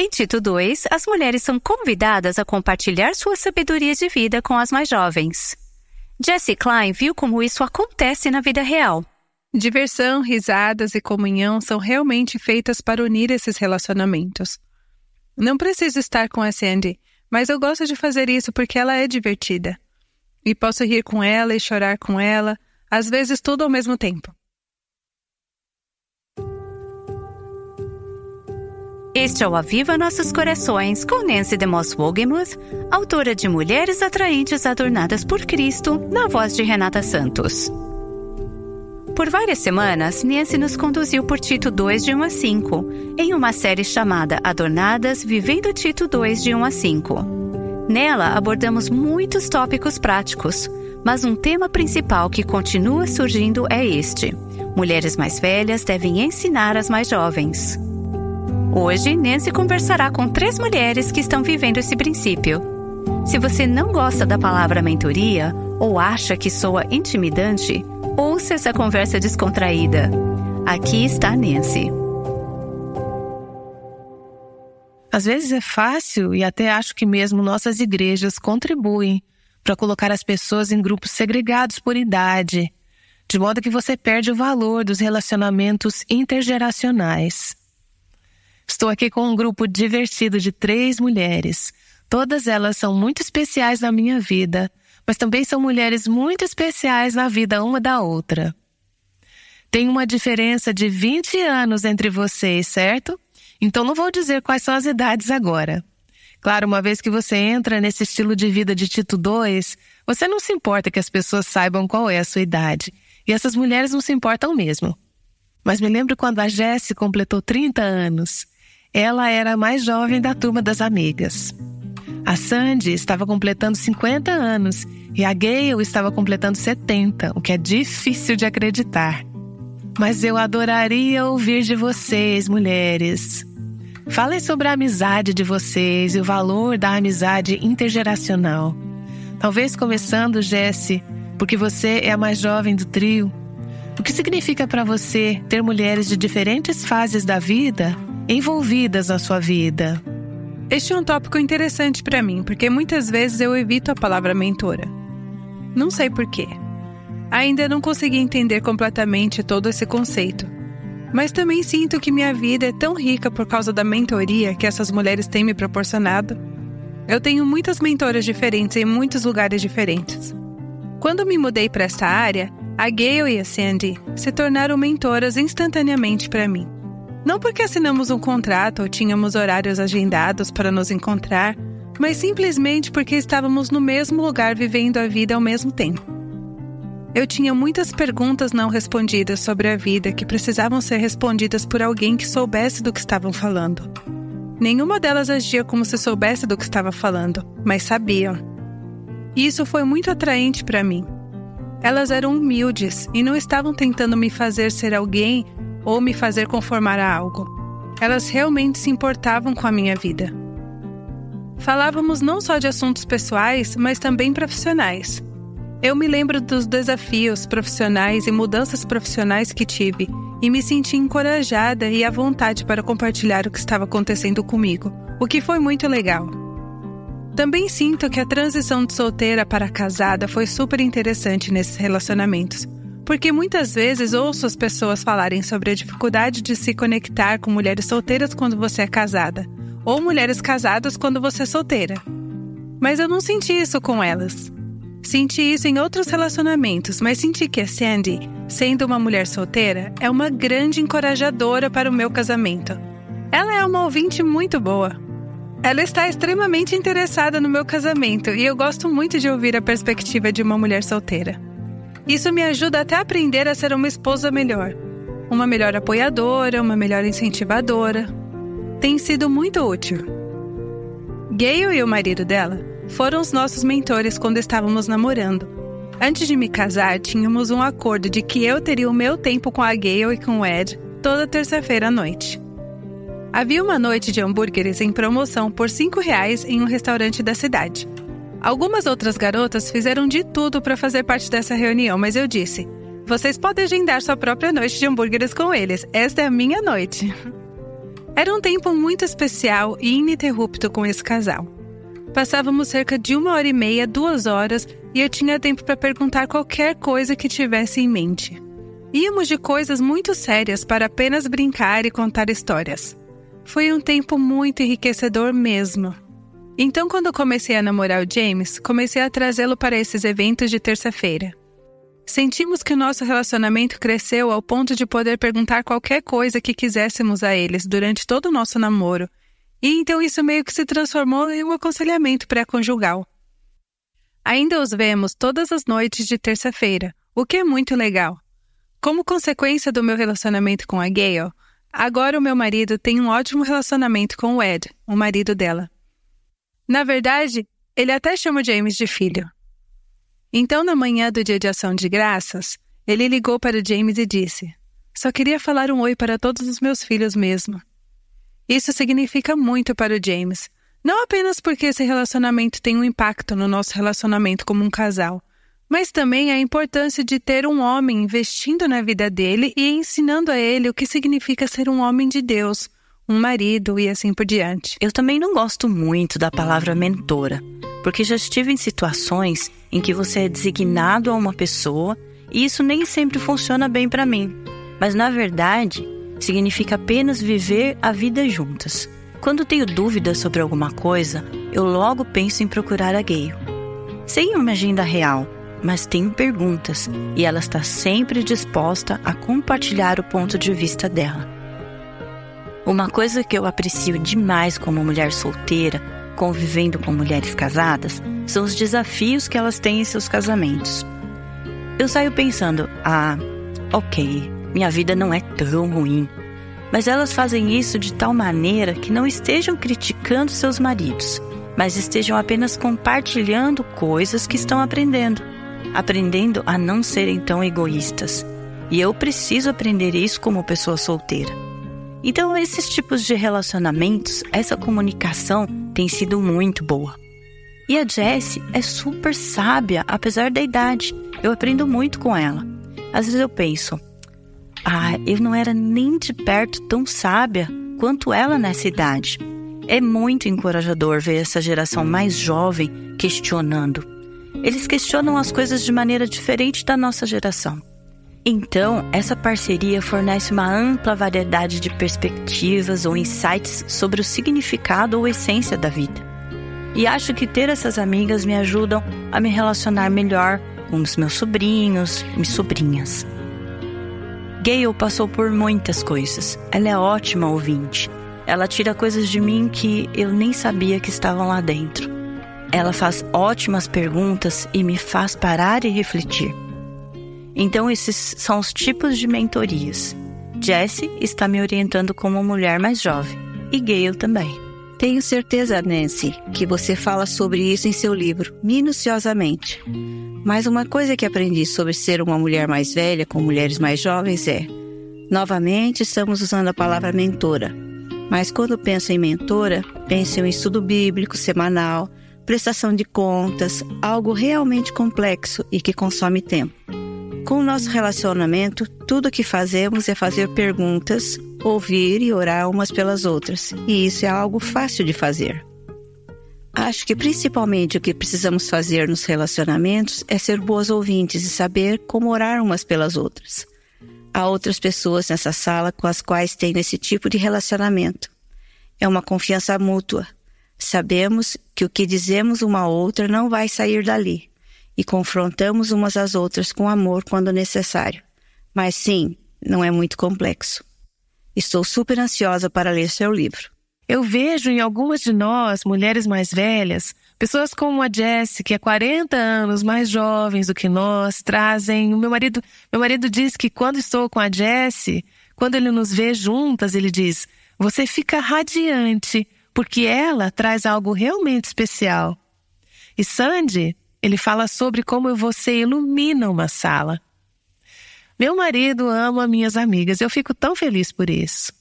Em Tito 2, as mulheres são convidadas a compartilhar sua sabedoria de vida com as mais jovens. Jessie Klein viu como isso acontece na vida real. Diversão, risadas e comunhão são realmente feitas para unir esses relacionamentos. Não preciso estar com a Sandy, mas eu gosto de fazer isso porque ela é divertida. E posso rir com ela e chorar com ela, às vezes tudo ao mesmo tempo. Este é o Aviva Nossos Corações, com Nancy DeMoss Wogemuth, autora de Mulheres Atraentes Adornadas por Cristo, na voz de Renata Santos. Por várias semanas, Nancy nos conduziu por Tito 2, de 1 a 5, em uma série chamada Adornadas, Vivendo Tito 2, de 1 a 5. Nela, abordamos muitos tópicos práticos, mas um tema principal que continua surgindo é este: mulheres mais velhas devem ensinar as mais jovens. Hoje, Nancy conversará com 3 mulheres que estão vivendo esse princípio. Se você não gosta da palavra mentoria ou acha que soa intimidante, ouça essa conversa descontraída. Aqui está Nancy. Às vezes é fácil, e até acho que mesmo nossas igrejas contribuem para colocar as pessoas em grupos segregados por idade, de modo que você perde o valor dos relacionamentos intergeracionais. Estou aqui com um grupo divertido de 3 mulheres. Todas elas são muito especiais na minha vida, mas também são mulheres muito especiais na vida uma da outra. Tem uma diferença de 20 anos entre vocês, certo? Então não vou dizer quais são as idades agora. Claro, uma vez que você entra nesse estilo de vida de Tito 2, você não se importa que as pessoas saibam qual é a sua idade. E essas mulheres não se importam mesmo. Mas me lembro quando a Jessie completou 30 anos. Ela era a mais jovem da turma das amigas. A Sandy estava completando 50 anos e a Gayle estava completando 70, o que é difícil de acreditar. Mas eu adoraria ouvir de vocês, mulheres. Falem sobre a amizade de vocês e o valor da amizade intergeracional. Talvez começando, Jessie, porque você é a mais jovem do trio. O que significa para você ter mulheres de diferentes fases da vida envolvidas na sua vida? Este é um tópico interessante para mim, porque muitas vezes eu evito a palavra mentora. Não sei por quê. Ainda não consegui entender completamente todo esse conceito. Mas também sinto que minha vida é tão rica por causa da mentoria que essas mulheres têm me proporcionado. Eu tenho muitas mentoras diferentes em muitos lugares diferentes. Quando me mudei para essa área, a Gayle e a Sandy se tornaram mentoras instantaneamente para mim. Não porque assinamos um contrato ou tínhamos horários agendados para nos encontrar, mas simplesmente porque estávamos no mesmo lugar vivendo a vida ao mesmo tempo. Eu tinha muitas perguntas não respondidas sobre a vida que precisavam ser respondidas por alguém que soubesse do que estavam falando. Nenhuma delas agia como se soubesse do que estava falando, mas sabiam. E isso foi muito atraente para mim. Elas eram humildes e não estavam tentando me fazer ser alguém ou me fazer conformar a algo. Elas realmente se importavam com a minha vida. Falávamos não só de assuntos pessoais, mas também profissionais. Eu me lembro dos desafios profissionais e mudanças profissionais que tive e me senti encorajada e à vontade para compartilhar o que estava acontecendo comigo, o que foi muito legal. Também sinto que a transição de solteira para casada foi super interessante nesses relacionamentos, porque muitas vezes ouço as pessoas falarem sobre a dificuldade de se conectar com mulheres solteiras quando você é casada, ou mulheres casadas quando você é solteira. Mas eu não senti isso com elas. Senti isso em outros relacionamentos, mas senti que a Sandy, sendo uma mulher solteira, é uma grande encorajadora para o meu casamento. Ela é uma ouvinte muito boa. Ela está extremamente interessada no meu casamento e eu gosto muito de ouvir a perspectiva de uma mulher solteira. Isso me ajuda até a aprender a ser uma esposa melhor. Uma melhor apoiadora, uma melhor incentivadora. Tem sido muito útil. Gayle e o marido dela foram os nossos mentores quando estávamos namorando. Antes de me casar, tínhamos um acordo de que eu teria o meu tempo com a Gayle e com o Ed toda terça-feira à noite. Havia uma noite de hambúrgueres em promoção por R$5 em um restaurante da cidade. Algumas outras garotas fizeram de tudo para fazer parte dessa reunião, mas eu disse: vocês podem agendar sua própria noite de hambúrgueres com eles, esta é a minha noite. Era um tempo muito especial e ininterrupto com esse casal. Passávamos cerca de 1h30, 2 horas, e eu tinha tempo para perguntar qualquer coisa que tivesse em mente. Íamos de coisas muito sérias para apenas brincar e contar histórias. Foi um tempo muito enriquecedor mesmo. Então, quando comecei a namorar o James, comecei a trazê-lo para esses eventos de terça-feira. Sentimos que o nosso relacionamento cresceu ao ponto de poder perguntar qualquer coisa que quiséssemos a eles durante todo o nosso namoro. E então isso meio que se transformou em um aconselhamento pré-conjugal. Ainda os vemos todas as noites de terça-feira, o que é muito legal. Como consequência do meu relacionamento com a Gayle, agora o meu marido tem um ótimo relacionamento com o Ed, o marido dela. Na verdade, ele até chama o James de filho. Então, na manhã do Dia de Ação de Graças, ele ligou para o James e disse: "Só queria falar um oi para todos os meus filhos mesmo." Isso significa muito para o James, não apenas porque esse relacionamento tem um impacto no nosso relacionamento como um casal, mas também a importância de ter um homem investindo na vida dele e ensinando a ele o que significa ser um homem de Deus, um marido e assim por diante. Eu também não gosto muito da palavra mentora, porque já estive em situações em que você é designado a uma pessoa e isso nem sempre funciona bem para mim. Mas, na verdade, significa apenas viver a vida juntas. Quando tenho dúvidas sobre alguma coisa, eu logo penso em procurar a Gayle. Sem uma agenda real, mas tenho perguntas e ela está sempre disposta a compartilhar o ponto de vista dela. Uma coisa que eu aprecio demais como mulher solteira, convivendo com mulheres casadas, são os desafios que elas têm em seus casamentos. Eu saio pensando, ok, minha vida não é tão ruim. Mas elas fazem isso de tal maneira que não estejam criticando seus maridos, mas estejam apenas compartilhando coisas que estão aprendendo a não serem tão egoístas. E eu preciso aprender isso como pessoa solteira. Então, esses tipos de relacionamentos, essa comunicação tem sido muito boa. E a Jessie é super sábia, apesar da idade. Eu aprendo muito com ela. Às vezes eu penso, eu não era nem de perto tão sábia quanto ela nessa idade. É muito encorajador ver essa geração mais jovem questionando. Eles questionam as coisas de maneira diferente da nossa geração. Então, essa parceria fornece uma ampla variedade de perspectivas ou insights sobre o significado ou essência da vida. E acho que ter essas amigas me ajudam a me relacionar melhor com os meus sobrinhos e sobrinhas. Gayle passou por muitas coisas. Ela é ótima ouvinte. Ela tira coisas de mim que eu nem sabia que estavam lá dentro. Ela faz ótimas perguntas e me faz parar e refletir. Então, esses são os tipos de mentorias. Jessie está me orientando como mulher mais jovem. E Gayle também. Tenho certeza, Nancy, que você fala sobre isso em seu livro, minuciosamente. Mas uma coisa que aprendi sobre ser uma mulher mais velha com mulheres mais jovens é... Novamente, estamos usando a palavra mentora. Mas quando penso em mentora, penso em estudo bíblico semanal, prestação de contas, algo realmente complexo e que consome tempo. Com o nosso relacionamento, tudo o que fazemos é fazer perguntas, ouvir e orar umas pelas outras. E isso é algo fácil de fazer. Acho que principalmente o que precisamos fazer nos relacionamentos é ser boas ouvintes e saber como orar umas pelas outras. Há outras pessoas nessa sala com as quais tenho esse tipo de relacionamento. É uma confiança mútua. Sabemos que o que dizemos uma à outra não vai sair dali. E confrontamos umas às outras com amor quando necessário. Mas sim, não é muito complexo. Estou super ansiosa para ler seu livro. Eu vejo em algumas de nós, mulheres mais velhas, pessoas como a Jessie, que é 40 anos mais jovens do que nós, trazem... Meu marido diz que quando estou com a Jessie, quando ele nos vê juntas, ele diz, você fica radiante, porque ela traz algo realmente especial. E Sandy... Ele fala sobre como você ilumina uma sala. Meu marido ama minhas amigas. Eu fico tão feliz por isso.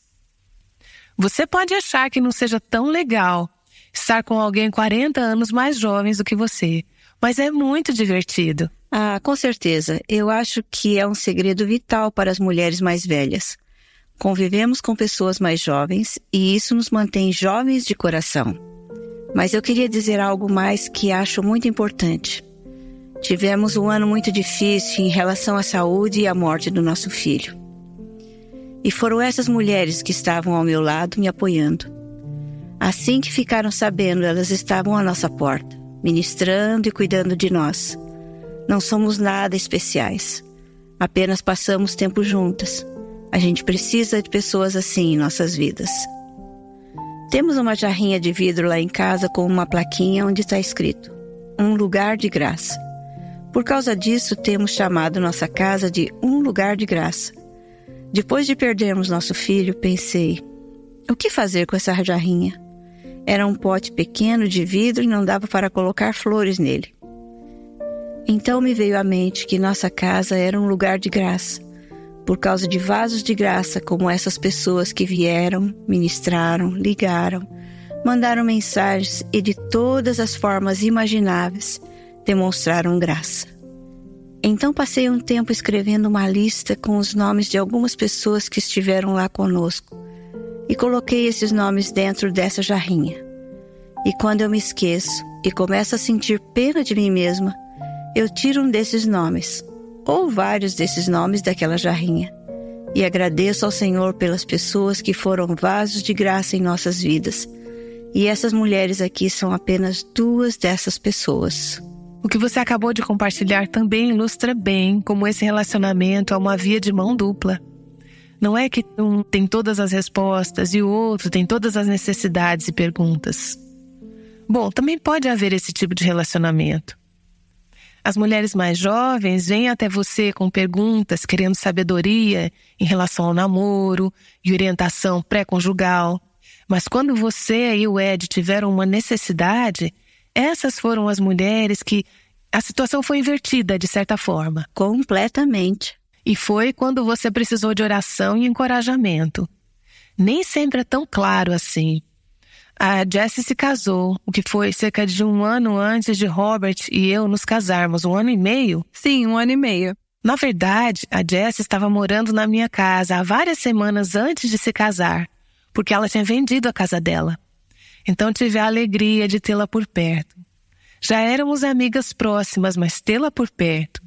Você pode achar que não seja tão legal estar com alguém 40 anos mais jovens do que você. Mas é muito divertido. Com certeza. Eu acho que é um segredo vital para as mulheres mais velhas. Convivemos com pessoas mais jovens e isso nos mantém jovens de coração. Mas eu queria dizer algo mais que acho muito importante. Tivemos um ano muito difícil em relação à saúde e à morte do nosso filho. E foram essas mulheres que estavam ao meu lado me apoiando. Assim que ficaram sabendo, elas estavam à nossa porta, ministrando e cuidando de nós. Não somos nada especiais. Apenas passamos tempo juntas. A gente precisa de pessoas assim em nossas vidas. Temos uma jarrinha de vidro lá em casa com uma plaquinha onde está escrito: um lugar de graça. Por causa disso, temos chamado nossa casa de um lugar de graça. Depois de perdermos nosso filho, pensei, o que fazer com essa jarrinha? Era um pote pequeno de vidro e não dava para colocar flores nele. Então me veio à mente que nossa casa era um lugar de graça, por causa de vasos de graça como essas pessoas que vieram, ministraram, ligaram, mandaram mensagens e de todas as formas imagináveis demonstraram graça. Então passei um tempo escrevendo uma lista com os nomes de algumas pessoas que estiveram lá conosco e coloquei esses nomes dentro dessa jarrinha. E quando eu me esqueço e começo a sentir pena de mim mesma, eu tiro um desses nomes, ou vários desses nomes daquela jarrinha, e agradeço ao Senhor pelas pessoas que foram vasos de graça em nossas vidas. E essas mulheres aqui são apenas 2 dessas pessoas. O que você acabou de compartilhar também ilustra bem como esse relacionamento é uma via de mão dupla. Não é que um tem todas as respostas e o outro tem todas as necessidades e perguntas. Bom, também pode haver esse tipo de relacionamento. As mulheres mais jovens vêm até você com perguntas, querendo sabedoria em relação ao namoro e orientação pré-conjugal. Mas quando você e o Ed tiveram uma necessidade, essas foram as mulheres que a situação foi invertida, de certa forma. Completamente. E foi quando você precisou de oração e encorajamento. Nem sempre é tão claro assim. A Jessie se casou, o que foi cerca de 1 ano antes de Robert e eu nos casarmos. 1 ano e meio? Sim, 1 ano e meio. Na verdade, a Jessie estava morando na minha casa há várias semanas antes de se casar, porque ela tinha vendido a casa dela. Então tive a alegria de tê-la por perto. Já éramos amigas próximas, mas tê-la por perto.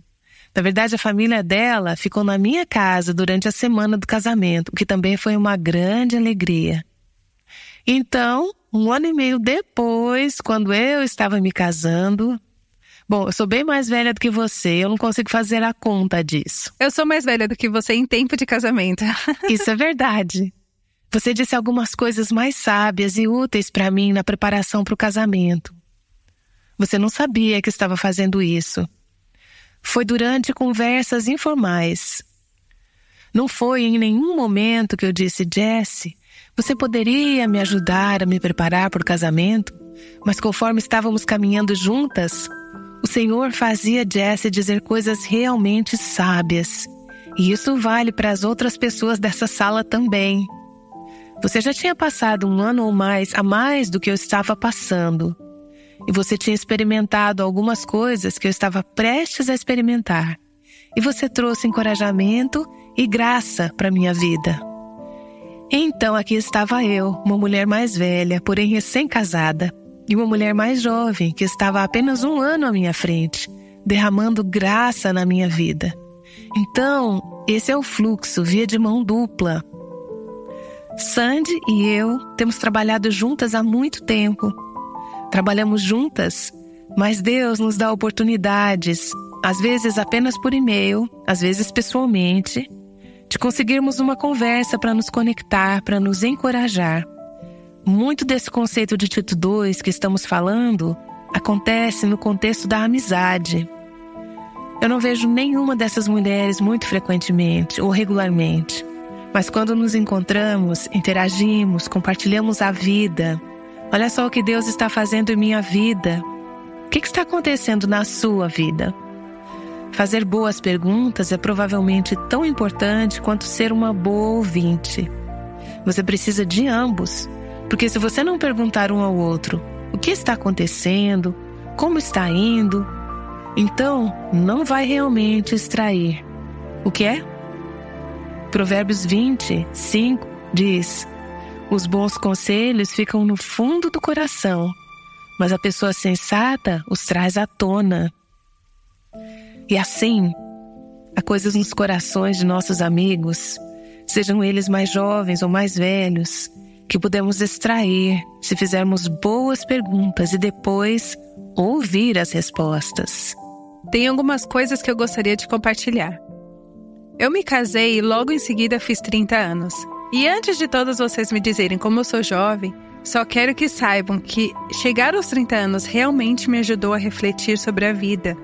Na verdade, a família dela ficou na minha casa durante a semana do casamento, o que também foi uma grande alegria. Então, 1 ano e meio depois, quando eu estava me casando... Bom, eu sou bem mais velha do que você, eu não consigo fazer a conta disso. Eu sou mais velha do que você em tempo de casamento. Isso é verdade. Você disse algumas coisas mais sábias e úteis para mim na preparação para o casamento. Você não sabia que estava fazendo isso. Foi durante conversas informais. Não foi em nenhum momento que eu disse, Jessie, você poderia me ajudar a me preparar para o casamento? Mas conforme estávamos caminhando juntas, o Senhor fazia Jessie dizer coisas realmente sábias. E isso vale para as outras pessoas dessa sala também. Você já tinha passado 1 ano ou mais a mais do que eu estava passando. E você tinha experimentado algumas coisas que eu estava prestes a experimentar. E você trouxe encorajamento e graça para a minha vida. Então aqui estava eu, uma mulher mais velha, porém recém-casada, e uma mulher mais jovem que estava há apenas 1 ano à minha frente, derramando graça na minha vida. Então, esse é o fluxo, via de mão dupla. Sandy e eu temos trabalhado juntas há muito tempo. Trabalhamos juntas, mas Deus nos dá oportunidades, às vezes apenas por e-mail, às vezes pessoalmente, de conseguirmos uma conversa para nos conectar, para nos encorajar. Muito desse conceito de Tito 2 que estamos falando acontece no contexto da amizade. Eu não vejo nenhuma dessas mulheres muito frequentemente ou regularmente. Mas quando nos encontramos, interagimos, compartilhamos a vida. Olha só o que Deus está fazendo em minha vida. O que está acontecendo na sua vida? Fazer boas perguntas é provavelmente tão importante quanto ser uma boa ouvinte. Você precisa de ambos, porque se você não perguntar um ao outro o que está acontecendo, como está indo, então não vai realmente extrair. O que é? Provérbios 20:5 diz: os bons conselhos ficam no fundo do coração, mas a pessoa sensata os traz à tona. E assim, há coisas nos corações de nossos amigos, sejam eles mais jovens ou mais velhos, que podemos extrair se fizermos boas perguntas e depois ouvir as respostas. Tem algumas coisas que eu gostaria de compartilhar. Eu me casei e logo em seguida fiz 30 anos. E antes de todos vocês me dizerem como eu sou jovem, só quero que saibam que chegar aos 30 anos realmente me ajudou a refletir sobre a vida.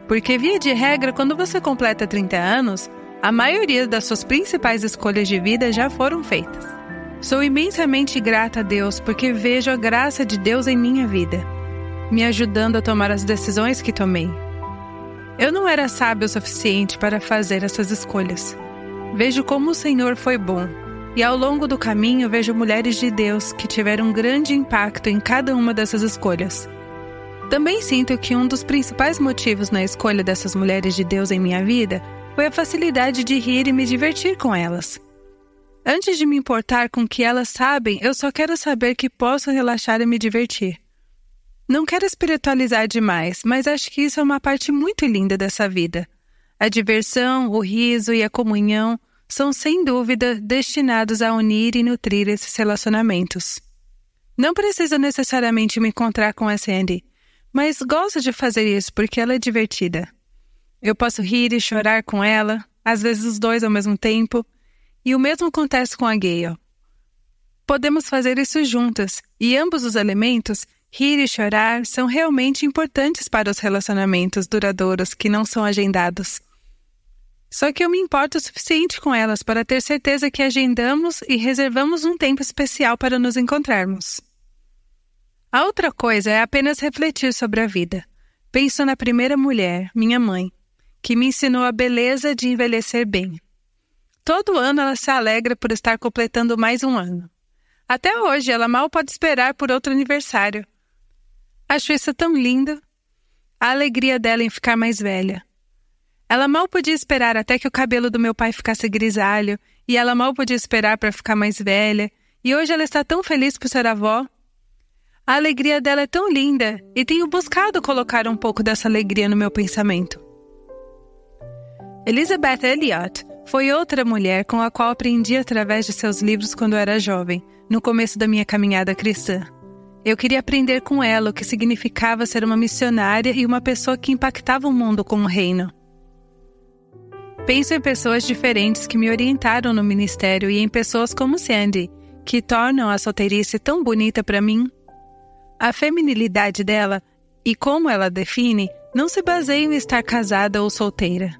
Porque, via de regra, quando você completa 30 anos, a maioria das suas principais escolhas de vida já foram feitas. Sou imensamente grata a Deus porque vejo a graça de Deus em minha vida, me ajudando a tomar as decisões que tomei. Eu não era sábio o suficiente para fazer essas escolhas. Vejo como o Senhor foi bom. E ao longo do caminho vejo mulheres de Deus que tiveram um grande impacto em cada uma dessas escolhas. Também sinto que um dos principais motivos na escolha dessas mulheres de Deus em minha vida foi a facilidade de rir e me divertir com elas. Antes de me importar com o que elas sabem, eu só quero saber que posso relaxar e me divertir. Não quero espiritualizar demais, mas acho que isso é uma parte muito linda dessa vida. A diversão, o riso e a comunhão são, sem dúvida, destinados a unir e nutrir esses relacionamentos. Não preciso necessariamente me encontrar com a Sandy, mas gosto de fazer isso porque ela é divertida. Eu posso rir e chorar com ela, às vezes os dois ao mesmo tempo, e o mesmo acontece com a Gayle. Podemos fazer isso juntas, e ambos os elementos, rir e chorar, são realmente importantes para os relacionamentos duradouros que não são agendados. Só que eu me importo o suficiente com elas para ter certeza que agendamos e reservamos um tempo especial para nos encontrarmos. A outra coisa é apenas refletir sobre a vida. Penso na primeira mulher, minha mãe, que me ensinou a beleza de envelhecer bem. Todo ano ela se alegra por estar completando mais um ano. Até hoje ela mal pode esperar por outro aniversário. Acho isso tão lindo. A alegria dela em ficar mais velha. Ela mal podia esperar até que o cabelo do meu pai ficasse grisalho, e ela mal podia esperar para ficar mais velha, e hoje ela está tão feliz por ser avó. A alegria dela é tão linda, e tenho buscado colocar um pouco dessa alegria no meu pensamento. Elizabeth Elliot foi outra mulher com a qual aprendi através de seus livros quando era jovem, no começo da minha caminhada cristã. Eu queria aprender com ela o que significava ser uma missionária e uma pessoa que impactava o mundo com o reino. Penso em pessoas diferentes que me orientaram no ministério e em pessoas como Sandy, que tornam a solteirice tão bonita para mim. A feminilidade dela, e como ela define, não se baseia em estar casada ou solteira.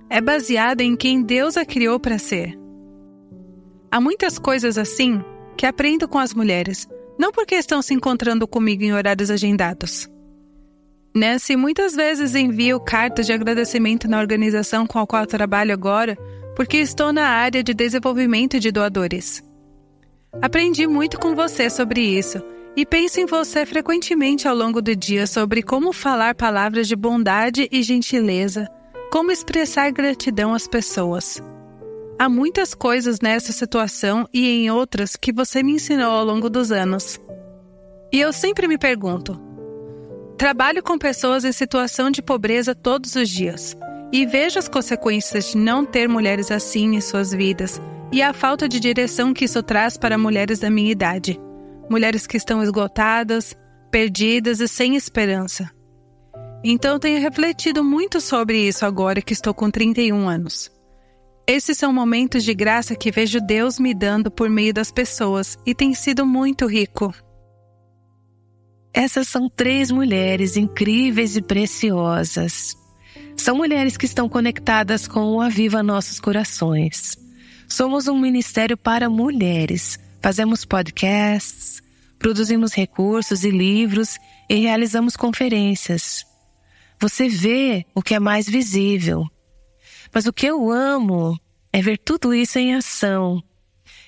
É baseada em quem Deus a criou para ser. Há muitas coisas assim que aprendo com as mulheres, não porque estão se encontrando comigo em horários agendados. Nancy muitas vezes envio cartas de agradecimento na organização com a qual trabalho agora, porque estou na área de desenvolvimento de doadores. Aprendi muito com você sobre isso, e penso em você frequentemente ao longo do dia sobre como falar palavras de bondade e gentileza, como expressar gratidão às pessoas. Há muitas coisas nessa situação e em outras que você me ensinou ao longo dos anos. E eu sempre me pergunto, trabalho com pessoas em situação de pobreza todos os dias e vejo as consequências de não ter mulheres assim em suas vidas e a falta de direção que isso traz para mulheres da minha idade. Mulheres que estão esgotadas, perdidas e sem esperança. Então tenho refletido muito sobre isso agora que estou com 31 anos. Esses são momentos de graça que vejo Deus me dando por meio das pessoas e tem sido muito rico. Essas são 3 mulheres incríveis e preciosas. São mulheres que estão conectadas com o Aviva Nossos Corações. Somos um ministério para mulheres. Fazemos podcasts, produzimos recursos e livros e realizamos conferências. Você vê o que é mais visível. Mas o que eu amo é ver tudo isso em ação.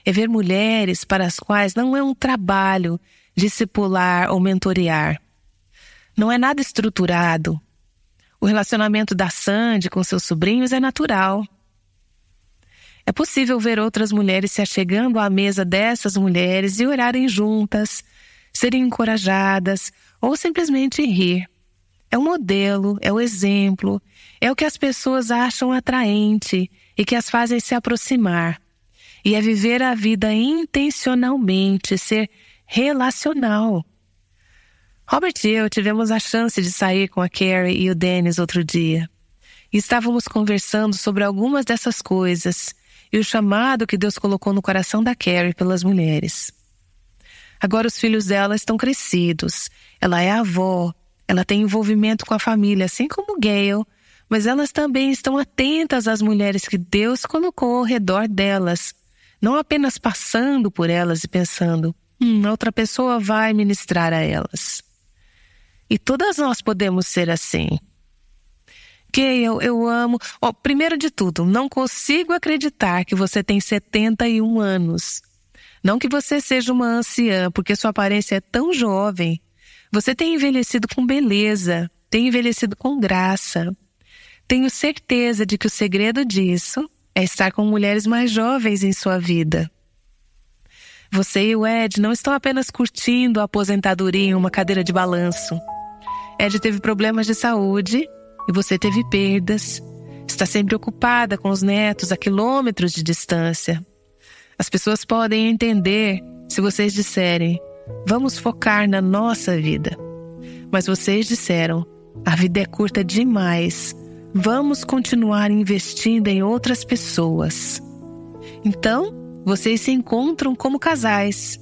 É ver mulheres para as quais não é um trabalho discipular ou mentorear. Não é nada estruturado. O relacionamento da Sandy com seus sobrinhos é natural. É possível ver outras mulheres se achegando à mesa dessas mulheres e orarem juntas, serem encorajadas ou simplesmente rir. É o modelo, é o exemplo, é o que as pessoas acham atraente e que as fazem se aproximar. E é viver a vida intencionalmente, ser relacional. Robert e eu tivemos a chance de sair com a Carrie e o Dennis outro dia. E estávamos conversando sobre algumas dessas coisas e o chamado que Deus colocou no coração da Carrie pelas mulheres. Agora os filhos dela estão crescidos, ela é avó, ela tem envolvimento com a família, assim como Gayle, mas elas também estão atentas às mulheres que Deus colocou ao redor delas, não apenas passando por elas e pensando, outra pessoa vai ministrar a elas. E todas nós podemos ser assim. Gayle, eu amo... primeiro de tudo, não consigo acreditar que você tem 71 anos. Não que você seja uma anciã, porque sua aparência é tão jovem. Você tem envelhecido com beleza, tem envelhecido com graça. Tenho certeza de que o segredo disso é estar com mulheres mais jovens em sua vida. Você e o Ed não estão apenas curtindo a aposentadoria em uma cadeira de balanço. Ed teve problemas de saúde e você teve perdas. Está sempre ocupada com os netos a quilômetros de distância. As pessoas podem entender se vocês disserem, vamos focar na nossa vida. Mas vocês disseram, a vida é curta demais. Vamos continuar investindo em outras pessoas. Então, vocês se encontram como casais.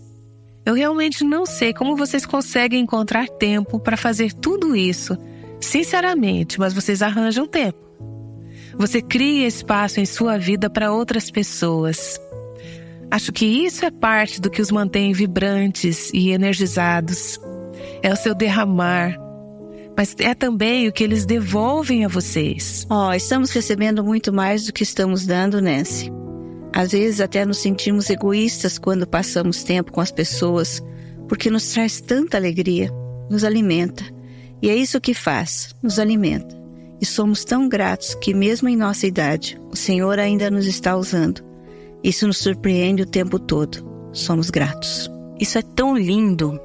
Eu realmente não sei como vocês conseguem encontrar tempo para fazer tudo isso. Sinceramente, mas vocês arranjam tempo. Você cria espaço em sua vida para outras pessoas. Acho que isso é parte do que os mantém vibrantes e energizados. É o seu derramar. Mas é também o que eles devolvem a vocês. Estamos recebendo muito mais do que estamos dando, Nancy. Às vezes até nos sentimos egoístas quando passamos tempo com as pessoas, porque nos traz tanta alegria, nos alimenta. E é isso que faz, nos alimenta. E somos tão gratos que mesmo em nossa idade, o Senhor ainda nos está usando. Isso nos surpreende o tempo todo. Somos gratos. Isso é tão lindo.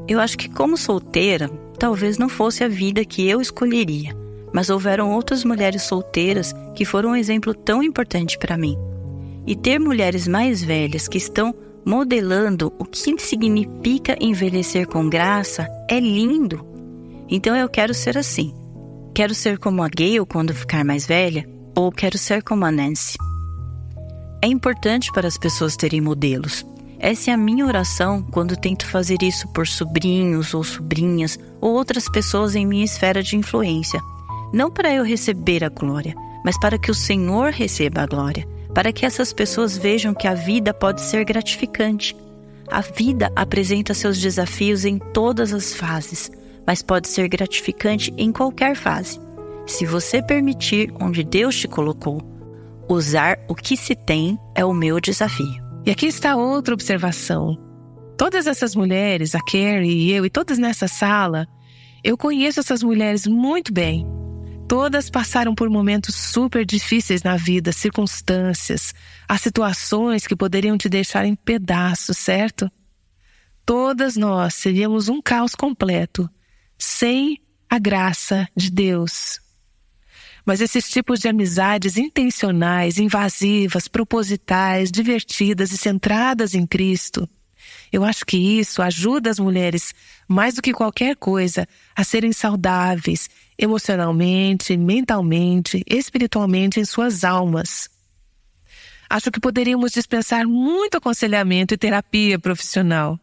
Eu acho que como solteira, talvez não fosse a vida que eu escolheria. Mas houveram outras mulheres solteiras que foram um exemplo tão importante para mim. E ter mulheres mais velhas que estão modelando o que significa envelhecer com graça é lindo. Então eu quero ser assim. Quero ser como a Gayle quando ficar mais velha, ou quero ser como a Nancy. É importante para as pessoas terem modelos. Essa é a minha oração quando tento fazer isso por sobrinhos ou sobrinhas ou outras pessoas em minha esfera de influência. Não para eu receber a glória, mas para que o Senhor receba a glória. Para que essas pessoas vejam que a vida pode ser gratificante. A vida apresenta seus desafios em todas as fases, mas pode ser gratificante em qualquer fase. Se você permitir onde Deus te colocou, usar o que se tem é o meu desafio. E aqui está outra observação. Todas essas mulheres, a Carrie e eu, e todas nessa sala, eu conheço essas mulheres muito bem. Todas passaram por momentos super difíceis na vida, circunstâncias, há situações que poderiam te deixar em pedaços, certo? Todas nós seríamos um caos completo, sem a graça de Deus. Mas esses tipos de amizades intencionais, invasivas, propositais, divertidas e centradas em Cristo, eu acho que isso ajuda as mulheres, mais do que qualquer coisa, a serem saudáveis, emocionalmente, mentalmente, espiritualmente em suas almas. Acho que poderíamos dispensar muito aconselhamento e terapia profissional.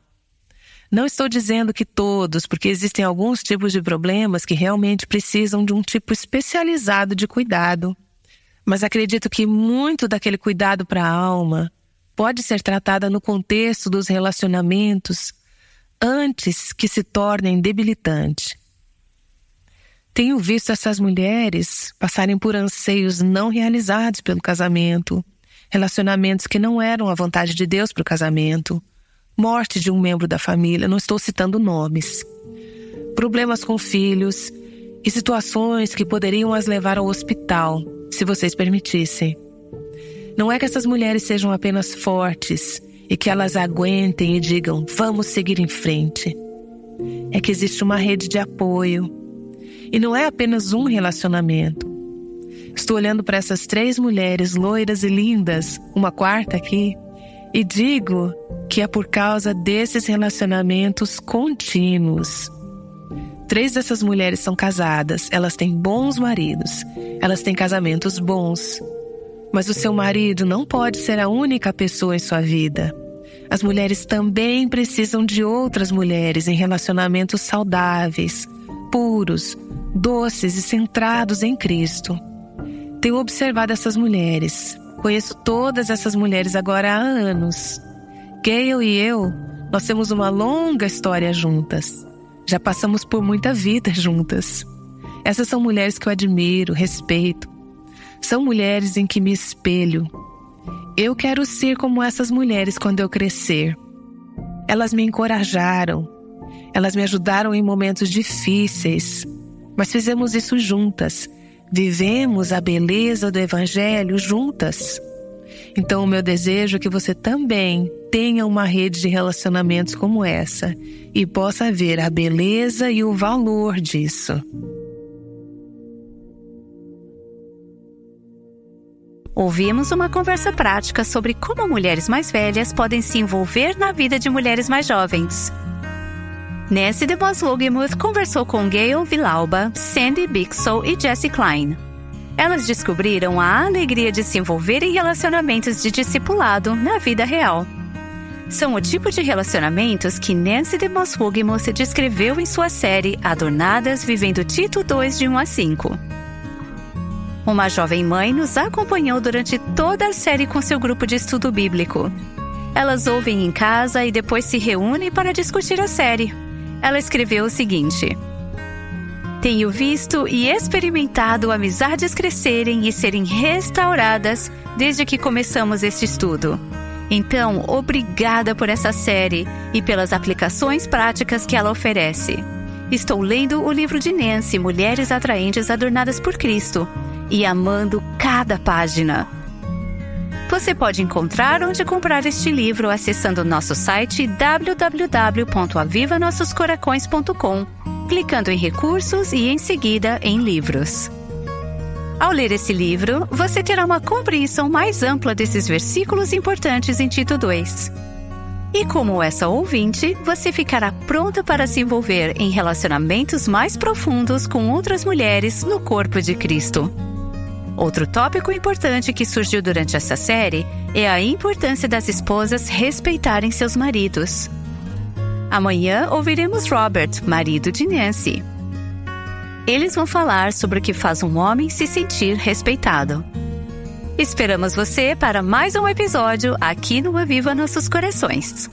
Não estou dizendo que todos, porque existem alguns tipos de problemas que realmente precisam de um tipo especializado de cuidado. Mas acredito que muito daquele cuidado para a alma pode ser tratada no contexto dos relacionamentos antes que se tornem debilitantes. Tenho visto essas mulheres passarem por anseios não realizados pelo casamento, relacionamentos que não eram a vontade de Deus para o casamento, morte de um membro da família, não estou citando nomes, problemas com filhos e situações que poderiam as levar ao hospital, se vocês permitissem. Não é que essas mulheres sejam apenas fortes e que elas aguentem e digam, vamos seguir em frente. É que existe uma rede de apoio. E não é apenas um relacionamento. Estou olhando para essas 3 mulheres loiras e lindas, uma quarta aqui, e digo que é por causa desses relacionamentos contínuos. 3 dessas mulheres são casadas, elas têm bons maridos, elas têm casamentos bons. Mas o seu marido não pode ser a única pessoa em sua vida. As mulheres também precisam de outras mulheres em relacionamentos saudáveis, puros, doces e centrados em Cristo. Tenho observado essas mulheres. Conheço todas essas mulheres agora há anos. Gayle e eu, nós temos uma longa história juntas. Já passamos por muita vida juntas. Essas são mulheres que eu admiro, respeito. São mulheres em que me espelho. Eu quero ser como essas mulheres quando eu crescer. Elas me encorajaram. Elas me ajudaram em momentos difíceis. Mas fizemos isso juntas. Vivemos a beleza do Evangelho juntas. Então o meu desejo é que você também tenha uma rede de relacionamentos como essa e possa ver a beleza e o valor disso. Ouvimos uma conversa prática sobre como mulheres mais velhas podem se envolver na vida de mulheres mais jovens. Nancy DeMoss Wogemuth conversou com Gayle Villalba, Sandy Bixel e Jessie Klein. Elas descobriram a alegria de se envolver em relacionamentos de discipulado na vida real. São o tipo de relacionamentos que Nancy DeMoss Wogemuth descreveu em sua série Adornadas Vivendo Tito 2 de 1 a 5. Uma jovem mãe nos acompanhou durante toda a série com seu grupo de estudo bíblico. Elas ouvem em casa e depois se reúnem para discutir a série. Ela escreveu o seguinte: tenho visto e experimentado amizades crescerem e serem restauradas desde que começamos este estudo. Então, obrigada por essa série e pelas aplicações práticas que ela oferece. Estou lendo o livro de Nancy, Mulheres Atraentes Adornadas por Cristo, e amando cada página. Você pode encontrar onde comprar este livro acessando nosso site www.avivanossoscoracões.com, clicando em Recursos e em seguida em Livros. Ao ler esse livro, você terá uma compreensão mais ampla desses versículos importantes em Tito 2. E como essa ouvinte, você ficará pronta para se envolver em relacionamentos mais profundos com outras mulheres no corpo de Cristo. Outro tópico importante que surgiu durante essa série é a importância das esposas respeitarem seus maridos. Amanhã ouviremos Robert, marido de Nancy. Eles vão falar sobre o que faz um homem se sentir respeitado. Esperamos você para mais um episódio aqui no Aviva Nossos Corações.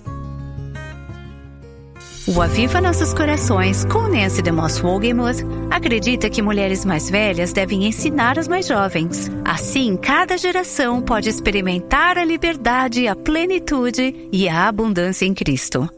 O Aviva Nossos Corações, com Nancy DeMoss Wogemuth, acredita que mulheres mais velhas devem ensinar as mais jovens. Assim, cada geração pode experimentar a liberdade, a plenitude e a abundância em Cristo.